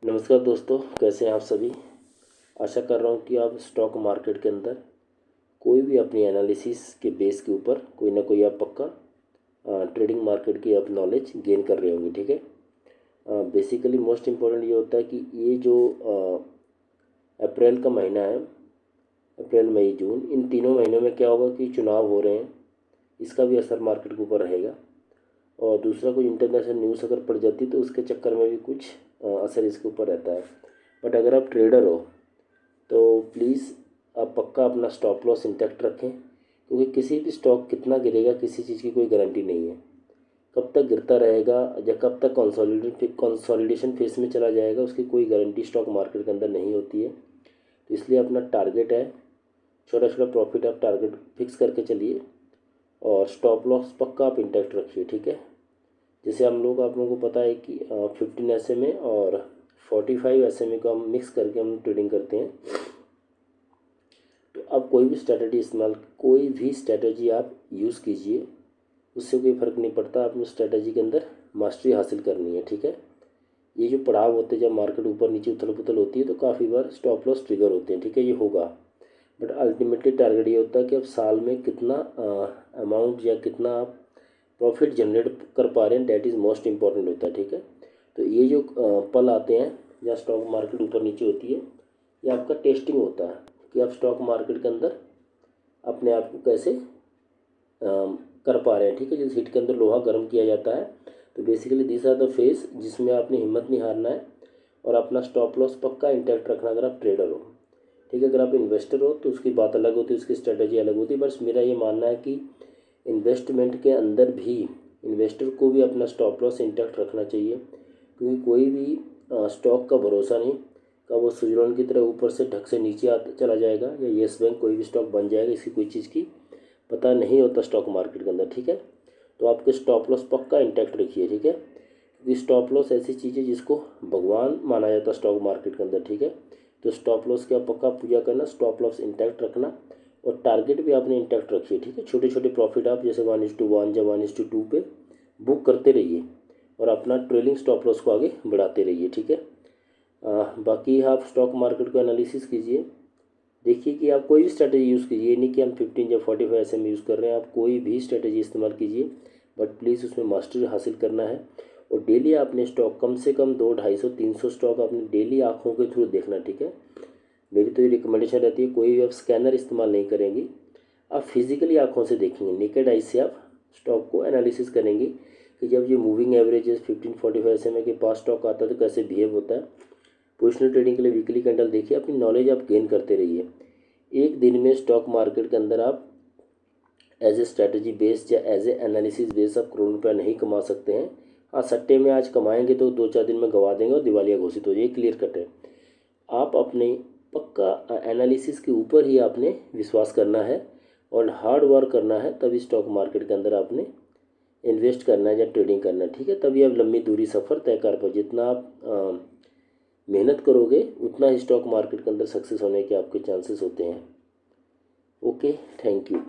नमस्कार दोस्तों, कैसे हैं आप सभी। आशा कर रहा हूँ कि आप स्टॉक मार्केट के अंदर कोई भी अपनी एनालिसिस के बेस के ऊपर कोई ना कोई आप पक्का ट्रेडिंग मार्केट की आप नॉलेज गेन कर रहे होंगे। ठीक है। बेसिकली मोस्ट इम्पोर्टेंट ये होता है कि ये जो अप्रैल का महीना है, अप्रैल मई जून, इन तीनों महीनों में क्या होगा कि चुनाव हो रहे हैं, इसका भी असर मार्केट के ऊपर रहेगा। और दूसरा कोई इंटरनेशनल न्यूज़ अगर पड़ जाती तो उसके चक्कर में भी कुछ असर इसके ऊपर रहता है। बट अगर आप ट्रेडर हो तो प्लीज़ आप पक्का अपना स्टॉप लॉस इंटैक्ट रखें, क्योंकि किसी भी स्टॉक कितना गिरेगा किसी चीज़ की कोई गारंटी नहीं है। कब तक गिरता रहेगा या कब तक कंसोलिडेशन फेस में चला जाएगा, उसकी कोई गारंटी स्टॉक मार्केट के अंदर नहीं होती है। तो इसलिए अपना टारगेट है, छोटा छोटा प्रॉफिट आप टारगेट फिक्स करके चलिए और स्टॉप लॉस पक्का आप इंटैक्ट रखिए। ठीक है। जैसे आप लोगों को पता है कि 15 SMA और 45 SMA को हम मिक्स करके हम ट्रेडिंग करते हैं। तो आप कोई भी स्ट्रैटेजी आप यूज़ कीजिए, उससे कोई फ़र्क नहीं पड़ता। आप उस स्ट्रैटेजी के अंदर मास्टरी हासिल करनी है। ठीक है। ये जो पड़ाव होते हैं, जब मार्केट ऊपर नीचे उथल पुथल होती है तो काफ़ी बार स्टॉप लॉस ट्रिगर होते हैं। ठीक है, ये होगा। बट अल्टीमेटली टारगेट ये होता है कि आप साल में कितना अमाउंट या कितना आप प्रॉफिट जनरेट कर पा रहे हैं, डैट इज़ मोस्ट इम्पॉर्टेंट होता है। ठीक है। तो ये जो पल आते हैं जहाँ स्टॉक मार्केट ऊपर नीचे होती है, ये आपका टेस्टिंग होता है कि आप स्टॉक मार्केट के अंदर अपने आप को कैसे कर पा रहे हैं। ठीक है। जिस हिट के अंदर लोहा गर्म किया जाता है, तो basically this are the face जिसमें आपने हिम्मत नहीं हारना है और अपना स्टॉप लॉस पक्का इंटैक्ट रखना अगर आप ट्रेडर हो। ठीक है। अगर आप इन्वेस्टर हो तो उसकी बात अलग होती है, उसकी स्ट्रेटजी अलग होती है। बस मेरा ये मानना है कि इन्वेस्टमेंट के अंदर भी इन्वेस्टर को भी अपना स्टॉप लॉस इंटैक्ट रखना चाहिए, क्योंकि कोई भी स्टॉक का भरोसा नहीं का वो स्विट्जरलैंड की तरह ऊपर से ढक से नीचे आता चला जाएगा या येस बैंक कोई भी स्टॉक बन जाएगा, इसकी कोई चीज़ की पता नहीं होता स्टॉक मार्केट के अंदर। ठीक है। तो आपके स्टॉप लॉस पक्का इंटैक्ट रखिए। ठीक है। क्योंकि स्टॉप लॉस ऐसी चीज़ है जिसको भगवान माना जाता है स्टॉक मार्केट के अंदर। ठीक है। तो स्टॉप लॉस की आप पक्का पूजा करना, स्टॉप लॉस इंटैक्ट रखना और टारगेट भी आपने इंटैक्ट रखिए। ठीक है। छोटे छोटे प्रॉफिट आप जैसे 1:1 या 1:2 पे बुक करते रहिए और अपना ट्रेलिंग स्टॉप लॉस को आगे बढ़ाते रहिए। ठीक है। बाकी आप स्टॉक मार्केट को एनालिसिस कीजिए, देखिए कि आप कोई भी स्ट्रैटेजी यूज़ कीजिए। ये नहीं कि हम 15 या 45 SMA यूज़ कर रहे हैं, आप कोई भी स्ट्रैटेजी इस्तेमाल कीजिए, बट प्लीज़ उसमें मास्टरी हासिल करना है। और डेली आपने स्टॉक कम से कम 200, 250, 300 स्टॉक आपने डेली आँखों के थ्रू देखना। ठीक है। मेरी तो ये रिकमेंडेशन रहती है, कोई भी आप स्कैनर इस्तेमाल नहीं करेंगे, आप फिजिकली आँखों से देखेंगे, नेकेड आई से आप स्टॉक को एनालिसिस करेंगे कि जब ये मूविंग एवरेजेस 15-45 SMA के पास स्टॉक आता है तो कैसे बिहेव होता है। पोजिशनल ट्रेडिंग के लिए वीकली कैंडल देखिए, अपनी नॉलेज आप गेन करते रहिए। एक दिन में स्टॉक मार्केट के अंदर आप एज ए स्ट्रैटेजी बेस्ड या एज ए एनालिसिस बेस्ड आप करोड़ रुपया नहीं कमा सकते हैं। हाँ, सट्टे में आज कमाएंगे तो 2-4 दिन में गवा देंगे और दिवालिया घोषित हो जाए, क्लियर कट है। आप अपने पक्का एनालिसिस के ऊपर ही आपने विश्वास करना है और हार्ड वर्क करना है, तभी स्टॉक मार्केट के अंदर आपने इन्वेस्ट करना है या ट्रेडिंग करना है। ठीक है। तभी आप लंबी दूरी सफ़र तय कर पाए। जितना आप मेहनत करोगे उतना ही स्टॉक मार्केट के अंदर सक्सेस होने के आपके चांसेस होते हैं। Okay, thank you.